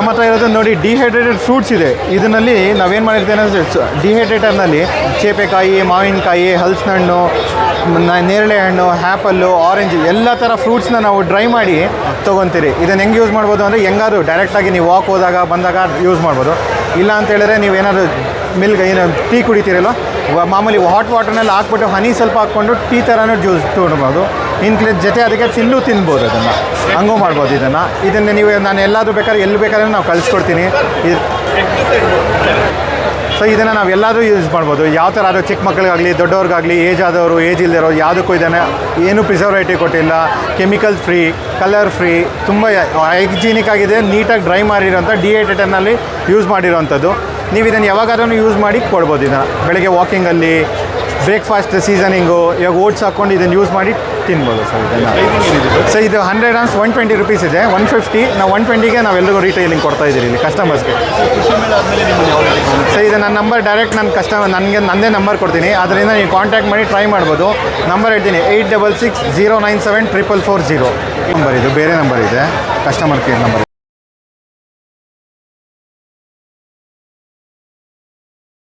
ನಮ್ಮ ಹತ್ರ ಇರೋದು ನೋಡಿ ಡಿಹೈಡ್ರೇಟೆಡ್ ಫ್ರೂಟ್ಸ್ ಇದೆ. ಇದರಲ್ಲಿ ನಾವೇನು ಮಾಡಿರ್ತೇವೆ ಅಂದರೆ ಡಿಹೈಡ್ರೇಟರ್ನಲ್ಲಿ ಚೇಪೆಕಾಯಿ, ಮಾವಿನಕಾಯಿ, ಹಲಸಿನ ಹಣ್ಣು, ನೇರಳೆ ಹಣ್ಣು, ಆ್ಯಪಲ್ಲು, ಆರೆಂಜ್ ಎಲ್ಲ ಥರ ಫ್ರೂಟ್ಸ್ನ ನಾವು ಡ್ರೈ ಮಾಡಿ ತೊಗೊತೀರಿ. ಇದನ್ನು ಹೆಂಗೆ ಯೂಸ್ ಮಾಡ್ಬೋದು ಅಂದರೆ ಹೆಂಗಾದ್ರು ಡೈರೆಕ್ಟಾಗಿ ನೀವು ವಾಕ್ ಹೋದಾಗ ಬಂದಾಗ ಯೂಸ್ ಮಾಡ್ಬೋದು. ಇಲ್ಲ ಅಂತ ಹೇಳಿದ್ರೆ ನೀವೇನಾದ್ರು ಮಿಲ್ಕ್ ಏನು ಟೀ ಕುಡಿತೀರಲ್ಲ, ಮಾಮೂಲಿ ಹಾಟ್ ವಾಟರ್ನಲ್ಲಿ ಹಾಕ್ಬಿಟ್ಟು ಹನಿ ಸ್ವಲ್ಪ ಹಾಕ್ಕೊಂಡು ಟೀ ಥರನೂ ಜ್ಯೂಸ್ ತೊಗೊಳ್ಬೋದು. ಜೊತೆ ಅದಕ್ಕೆ ತಿನ್ಬೋದು, ಅದನ್ನು ಹಂಗೂ ಮಾಡ್ಬೋದು. ಇದನ್ನು ನೀವು ನಾನು ಎಲ್ಲಾದರೂ ಬೇಕಾದ್ರೆ ಎಲ್ಲಿ ಬೇಕಾದ್ರೆ ನಾವು ಕಳಿಸ್ಕೊಡ್ತೀನಿ. ಸೊ ಇದನ್ನು ನಾವು ಎಲ್ಲಾದರೂ ಯೂಸ್ ಮಾಡ್ಬೋದು. ಯಾವ ಥರ ಅದು ಚಿಕ್ಕ ಮಕ್ಕಳಿಗಾಗಲಿ ದೊಡ್ಡವ್ರಿಗಾಗಲಿ ಏಜ್ ಆದವರು ಏಜ್ ಇಲ್ಲದಿರೋ ಯಾವುದಕ್ಕೂ ಇದನ್ನು ಏನು ಪ್ರಿಸರ್ವೇಟಿವ್ ಕೊಟ್ಟಿಲ್ಲ, ಕೆಮಿಕಲ್ ಫ್ರೀ, ಕಲರ್ ಫ್ರೀ, ತುಂಬ ಹೈಜಿನಿಕ್ ಆಗಿದೆ. ನೀಟಾಗಿ ಡ್ರೈ ಮಾಡಿರೋಂಥ ಡಿಹೈಡ್ರೇಟರ್ನಲ್ಲಿ ಯೂಸ್ ಮಾಡಿರೋವಂಥದ್ದು. ನೀವು ಇದನ್ನು ಯಾವಾಗಾದ್ರೂ ಯೂಸ್ ಮಾಡಿ ಕೊಡ್ಬೋದು. ಇದನ್ನು ಬೆಳಗ್ಗೆ ವಾಕಿಂಗಲ್ಲಿ, ಬ್ರೇಕ್ಫಾಸ್ಟ್ ಸೀಸನಿಂಗು, ಇವಾಗ ಓಟ್ಸ್ ಹಾಕ್ಕೊಂಡು ಇದನ್ನು ಯೂಸ್ ಮಾಡಿ ತಿನ್ಬೋದು ಸರ್. ಇದನ್ನು ಸೊ ಇದು 100 grams 120 rupees ಇದೆ. 150 ನಾವು 120ಗೆ ನಾವೆಲ್ಲರಿಗೂ ರೀಟೈಲಿಂಗ್ ಕೊಡ್ತಾಯಿದ್ದೀರಿ ಇಲ್ಲಿ ಕಸ್ಟಮರ್ಸ್ಗೆ. ಸೊ ಇದು ನನ್ನ ನಂಬರ್ ಡೈರೆಕ್ಟ್ ನನಗೆ ನನ್ನದೇ ನಂಬರ್ ಕೊಡ್ತೀನಿ. ಅದರಿಂದ ನೀವು ಕಾಂಟ್ಯಾಕ್ಟ್ ಮಾಡಿ ಟ್ರೈ ಮಾಡ್ಬೋದು. ನಂಬರ್ ಹೇಳ್ತೀನಿ 8660974440 ನಂಬರ್. ಇದು ಬೇರೆ ನಂಬರ್ ಇದೆ, ಕಸ್ಟಮರ್ ಕೇರ್ ನಂಬರ್.